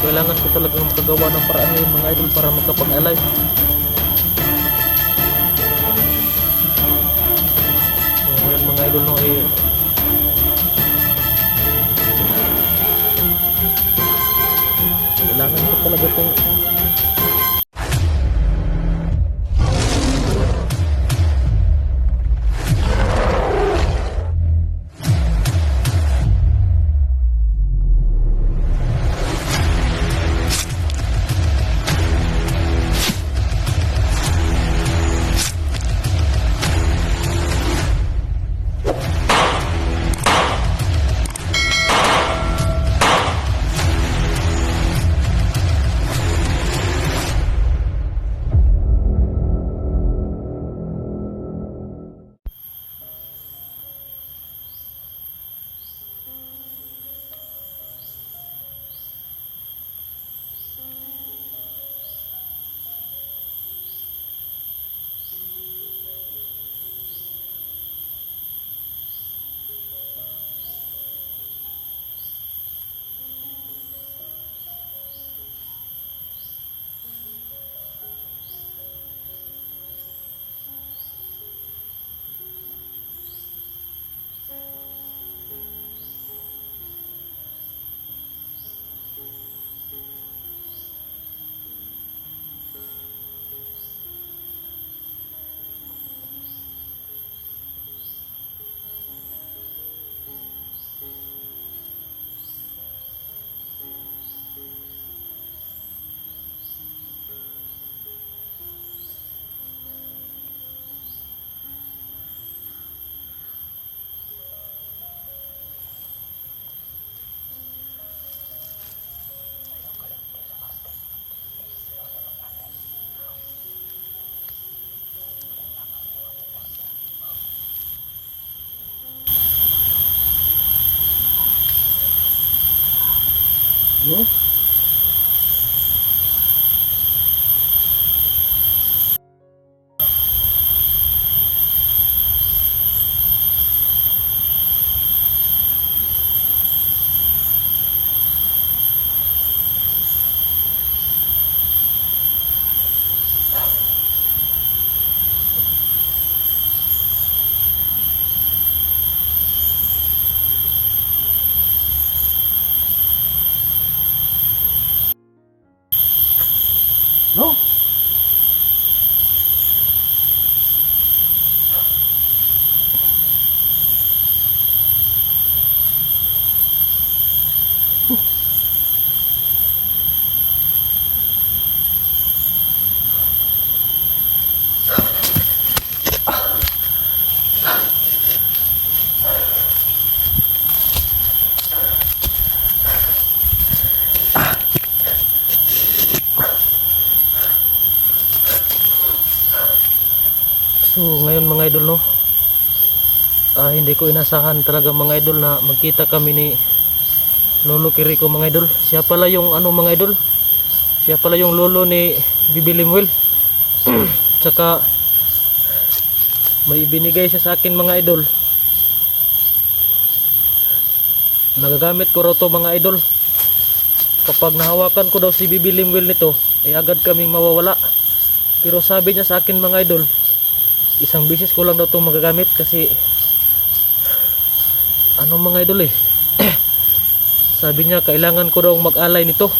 kailangan ko talagang makagawa ng paraan ngayon mga idol para magkapag-alay. So, ngayon mga idol no, kailangan ko talaga itong no? No? So ngayon mga idol no, hindi ko inasahan talaga mga idol na magkita kami ni Lolo Kiriko mga idol. Siya pala yung mga idol, siya pala yung lolo ni Bibi Limuel. Tsaka may ibinigay siya sa akin mga idol, nagagamit ko raw to mga idol. Kapag nahawakan ko daw si Bibi Limuel nito agad kaming mawawala. Pero sabi niya sa akin mga idol, isang bisis ko lang daw itong magagamit kasi mga idol sabi niya kailangan ko daw mag-alay nito.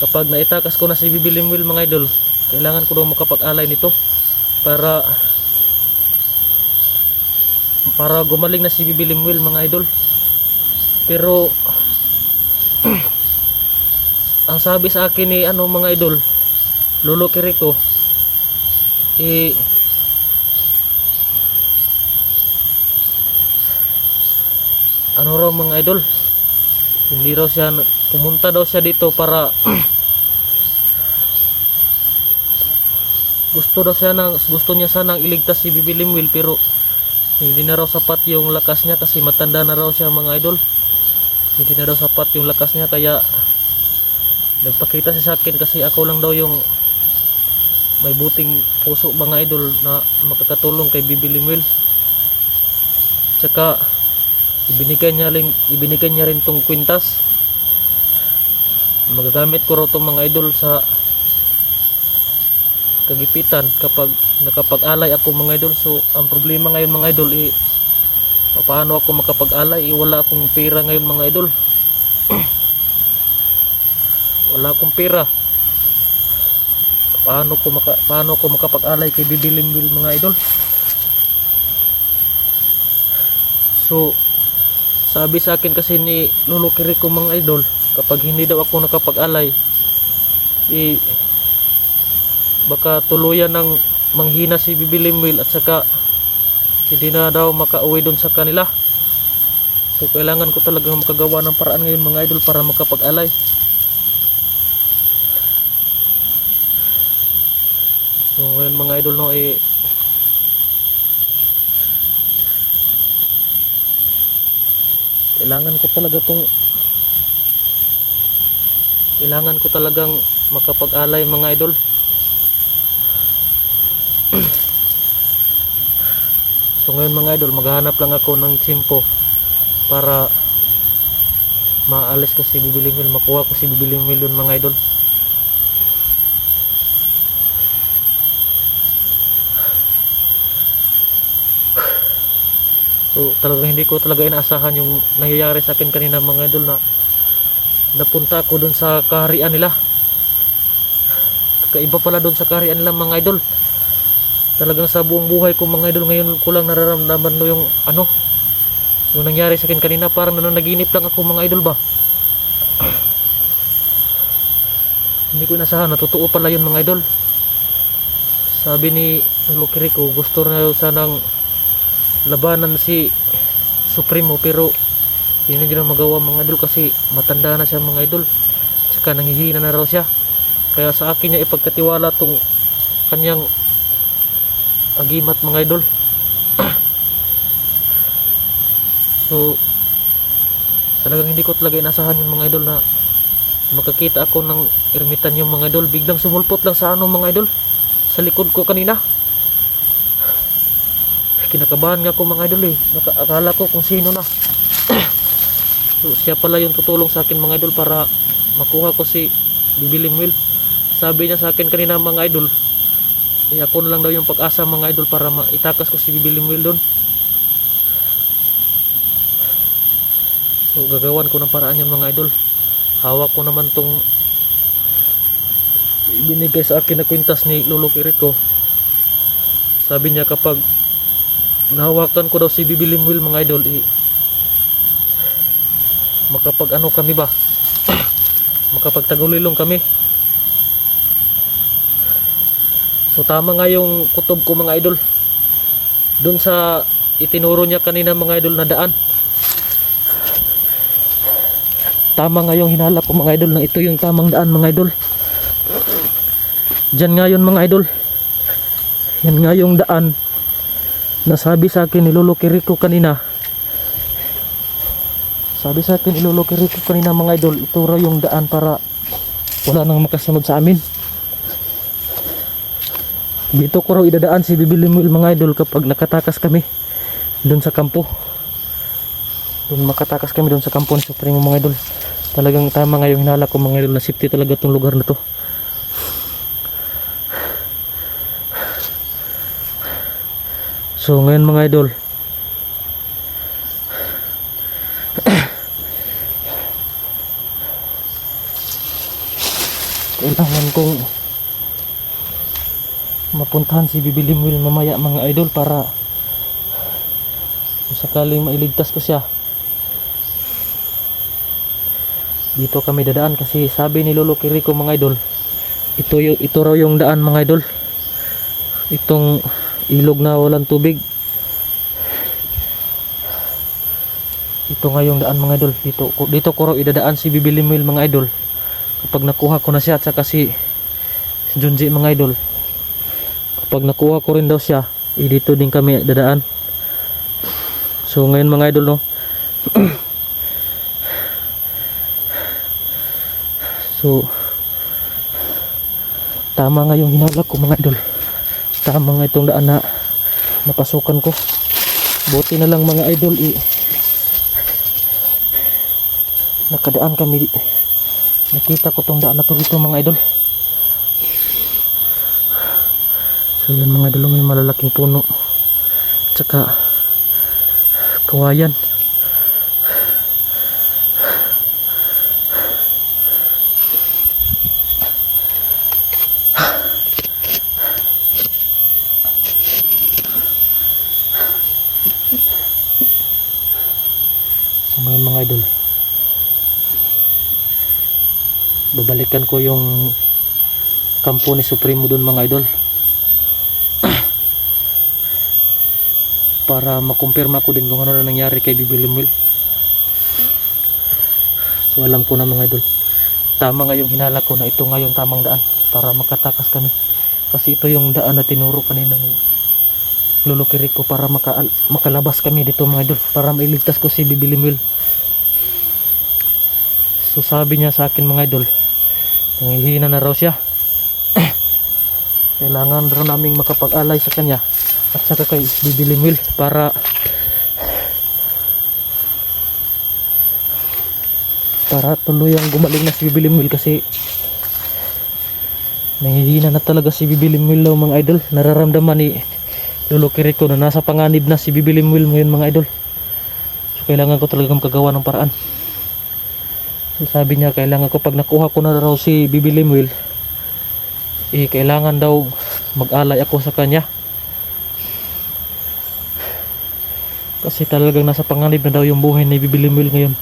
Kapag naitakas ko na si Bibi Limuel mga idol, kailangan ko daw makapag-alay nito para gumaling na si Bibi Limuel mga idol. Pero ang sabi sa akin ni mga idol, Lolo Kiriko, raw mga idol, hindi raw siya pumunta daw siya dito para gusto niya sanang iligtas si Bibi Limuel, pero hindi na raw sapat yung lakas niya kasi matanda na raw siya mga idol. Hindi na raw sapat yung lakas niya, kaya nagpakita siya sa akin kasi ako lang daw yung may buting puso mga idol na makakatulong kay Bibi Limuel. Tsaka ibinigay niya rin tong kwintas magagamit ko raw itong mga idol sa kagipitan kapag nakapag-alay ako mga idol. So ang problema ngayon mga idol, paano ako makapag-alay? Wala akong pera ngayon mga idol. Wala akong pera. Paano ko makapag-alay kay Bibilimbil mga idol? So sabi sa akin kasi ni Lolo Kiriko mga idol, kapag hindi daw ako nakapag-alay, baka tuluyan ng manghina si Bibilimbil at saka hindi na daw makauwi doon sa kanila. So kailangan ko talagang makagawa ng paraan ngayon mga idol para makapag-alay. So ngayon mga idol no, kailangan ko talagang makapag-alay mga idol. So ngayon mga idol, maghahanap lang ako ng tsimpo para maalis ko si Bibilimbil, makuha ko si Bibilimbil doon mga idol. So talagang hindi ko talaga inaasahan yung nangyayari sa akin kanina mga idol, na napunta ako doon sa kaharian nila. Kakaiba pala doon sa kaharian nila mga idol. Talagang sa buong buhay ko mga idol, ngayon ko lang nararamdaman no yung yung nangyari sa akin kanina. Parang nananaginip lang ako mga idol ba. Hindi ko inasahan na totoo pala yun mga idol. Sabi ni Lolo Kiriko, gusto na sanang labanan si Supremo, pero hindi na niya magawa mga idol kasi matanda na siya mga idol, saka nanghihina na raw siya. Kaya sa akin niya ipagkatiwala tong kanyang agimat mga idol. So talagang hindi ko talaga inasahan yung mga idol na makakita ako ng ermitan yung mga idol. Biglang sumulpot lang sa mga idol, sa likod ko kanina. Kinakabahan nga ako mga idol akala ko kung sino na. So siya pala yung tutulong sa akin mga idol para makuha ko si Bibilimbil. Sabi niya sa akin kanina mga idol, ako na lang daw yung pag-asa mga idol para maitakas ko si Bibilimbil doon. So gagawan ko ng paraan yun mga idol. Hawak ko naman tong ibinigay sa akin na kwintas ni Lolo Kiriko. Sabi niya kapag nahawakan ko daw si Bibilimbil mga idol, makapag ano kami ba, makapagtagulilong kami. So tama nga yung kutob ko mga idol, dun sa itinuro niya kanina mga idol na daan. Tama nga yung hinala ko mga idol, na ito yung tamang daan mga idol. Diyan nga yun mga idol, yan nga yung daan nasabi sa akin ni Lolo Kiriko kanina. Sabi sa akin ni Lolo Kiriko kanina mga idol, ito raw yung daan para wala nang makasunod sa amin. Dito ko raw idadaan si Bibilimbil mga idol kapag nakatakas kami doon sa kampo. Doon makatakas kami doon sa kampo ni Supremo mga idol. Talagang tama nga yung hinala ko mga idol, na safety talaga itong lugar na to. So ngayon mga idol, kailangan kong mapuntahan si Bibilimbil mamaya mga idol para kung sakaling mailigtas ko siya. Dito kami dadaan kasi sabi ni Lolo Kiriko mga idol, ito raw yung daan mga idol, itong ilog na walang tubig. Ito nga yung daan mga idol. Dito ko raw idadaan si Bibilimbil mga idol kapag nakuha ko na siya, at saka si Junji mga idol. Kapag nakuha ko rin daw siya, dito din kami dadaan. So ngayon mga idol no, so tama nga yung hinala ko mga idol, tama nga itong daan na napasukan ko. Buti na lang mga idol, nakadaan kami Nakita ko tong daan na to dito mga idol. So yan mga idol, may malalaking puno tsaka kawayan. So ngayon mga idol, babalikan ko yung kampo ni Supremo doon mga idol para makumpirma ko din kung ano na nangyari kay Bibi Lemuel. So alam ko na mga idol, tama nga yung hinala ko na ito nga yung tamang daan para makatakas kami, kasi ito yung daan na tinuro kanina ni Lolo Kiriko para makalabas kami dito mga idol, para mailigtas ko si Bibi Lemuel. So sabi niya sa akin mga idol, nangihina na raw siya. Kailangan raw naming makapag-alay sa kanya at saka kay Bibi Lemuel para tuluyang gumaling na si Bibi Lemuel, kasi nangihina na talaga si Bibi Lemuel daw mga idol. Nararamdaman ni Lolo Kiriko na nasa panganib na si Bibi Lemuel ngayon mga idol. So kailangan ko talagang makagawa ng paraan. So sabi niya kailangan ko pag nakuha ko na raw si Bibi Lemuel, kailangan daw mag-alay ako sa kanya, kasi talagang nasa panganib na daw yung buhay ni Bibi Lemuel ngayon.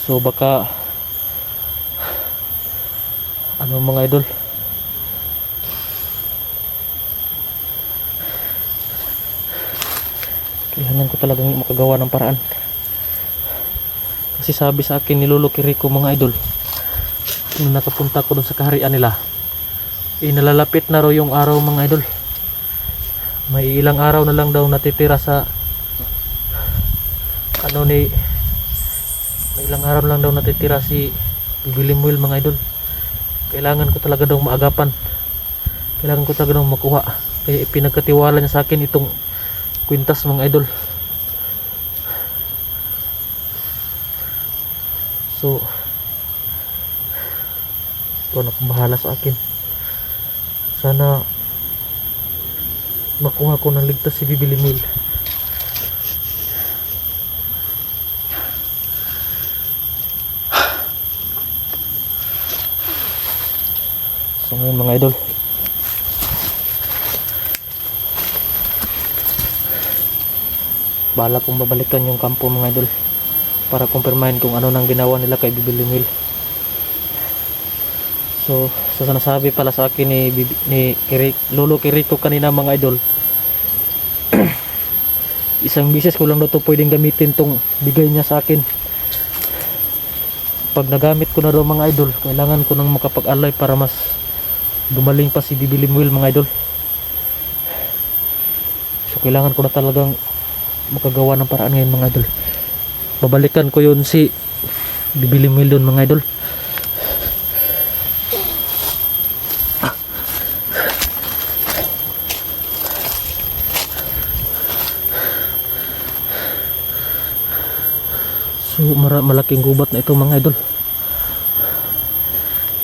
So baka ano mga idol, kailangan ko talagang makagawa ng paraan, kasi sabi sa akin ni Lolo Kiriko mga idol, nung nakapunta ko dun sa kaharian nila, nalalapit na raw yung araw mga idol. May ilang araw na lang daw natitira sa may ilang araw lang daw natitira si Bibi Lemuel mga idol. Kailangan ko talaga daw maagapan, kailangan ko talaga daw makuha, kaya ipinagkatiwala niya sa akin itong kwintas mga idol. So ito na kung bahala sa akin, sana makuha ko ng ligtas si Bibi Lemuel. So ngayon mga idol, bala kong babalikan yung kampo mga idol para kumpirmahin kung ano nang ginawa nila kay Bibi Lemuel. So nasabi pala sa akin ni Lolo Kiriko kanina mga idol, isang bisis ko lang na ito pwedeng gamitin tong bigay niya sa akin. Pag nagamit ko na daw mga idol, kailangan ko nang makapag-alay para mas gumaling pa si Bibi Lemuel mga idol. So kailangan ko na talagang makagawa ng paraan ngayon mga idol. Babalikan ko yun si Bibi Lemuel doon mga idol. So malaking gubat na ito mga idol.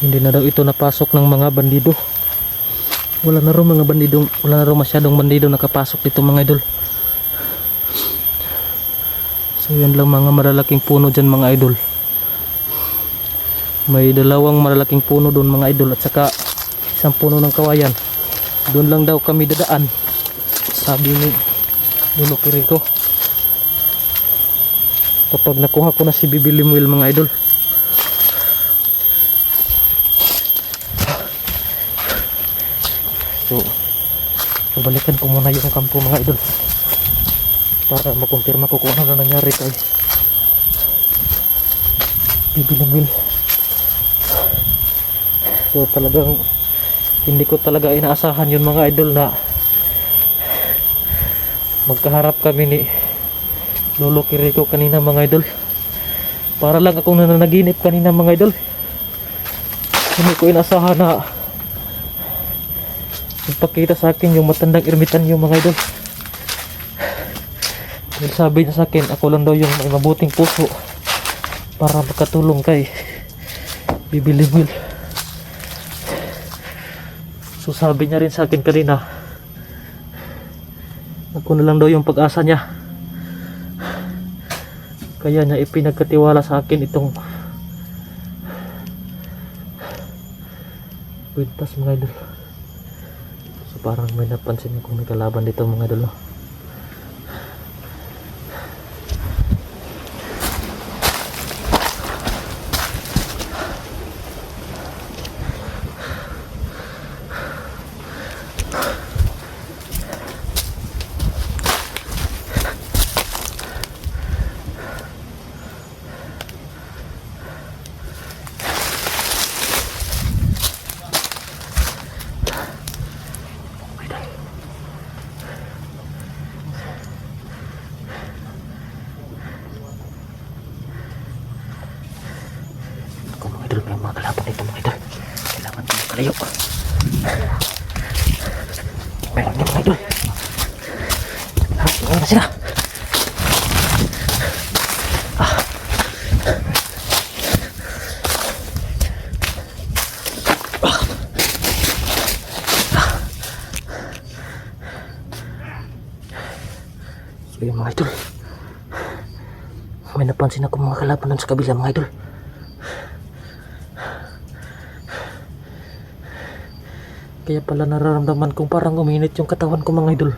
Hindi na daw ito napasok ng mga bandido. Wala na raw masyadong bandido nakapasok dito mga idol. So yan lang mga malalaking puno dyan mga idol. May dalawang malalaking puno doon mga idol, at saka isang puno ng kawayan. Doon lang daw kami dadaan, sabi ni Lolo Kiriko, kapag nakuha ko na si Bibi Lemuel mga idol. So balikan ko muna yung kampo mga idol para makumpirma ko kung ano na nangyari kay Bibi Lemuel. So talagang hindi ko talaga inaasahan yun mga idol na magkaharap kami ni Lolo Kiriko kanina mga idol. Para lang akong nananaginip kanina mga idol. Hindi ko inaasahan na ipakita sa akin yung matandang ermitan yung mga idol. Sabi niya sa akin, ako lang daw yung may mabuting puso para makatulong kay Bibiling Will. So sabi niya rin sa akin kanina, ako na lang daw yung pag-asa niya, kaya niya ipinagkatiwala sa akin itong kwintas mga idol. So parang may napansin kung may kalaban dito mga idol, no? May mga kalaban dito mga idol, kailangan tayo makalayo. Meron din mga idol, tingnan na sila. So yun mga idol, may napansin ako mga kalaban nun sa kabila mga idol. Kaya pala nararamdaman kong parang uminit yung katawan ko mga idol,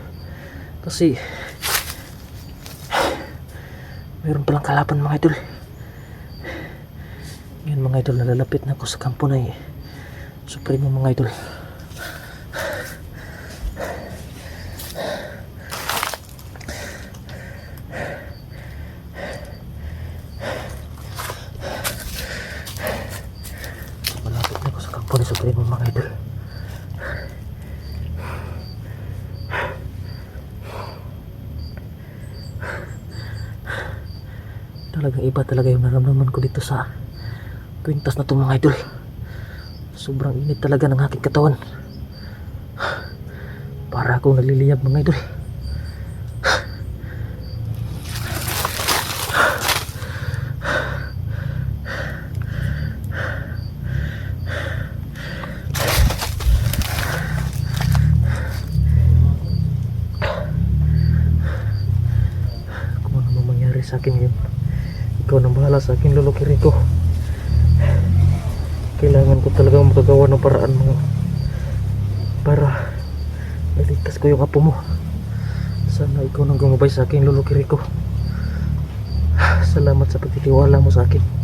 kasi mayroon palang kalaban mga idol. Ngayon mga idol, nalalapit na ako sa kampo na Supremo mga idol. Malapit na ako sa kampo ni Supremo mga idol. Talagang iba talaga yung naramdaman ko dito sa kwintas na ito mga idol. Sobrang init talaga ng aking katawan, para akong naliliyab mga idol. Kung ano mang mangyari sa akin ngayon, ikaw nang bahala sa akin, Lolo Kiriko. Kailangan ko talaga makagawa ng paraan para maligtas ko yung apo mo. Sana ikaw nang gumabay sa akin, Lolo Kiriko. Salamat sa pagtitiwala mo sa akin.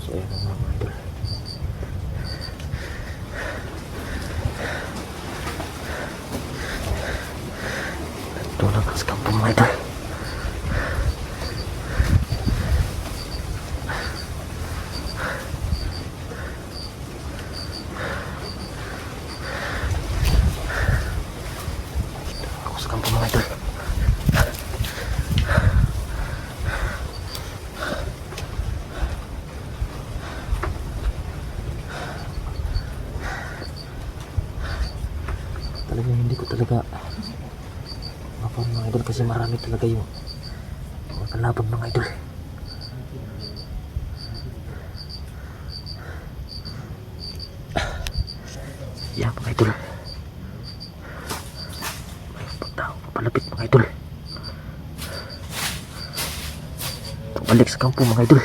So ayan ang mga idol, ito lang ang kampo mga idol. Ako sa kampo mga idol. Talagang hindi ko talaga mapang mga idol, kasi marami talaga yung mga kalaban mga idol. Yan mga idol, may pagtao papalapit mga idol. Balik sa kampo mga idol.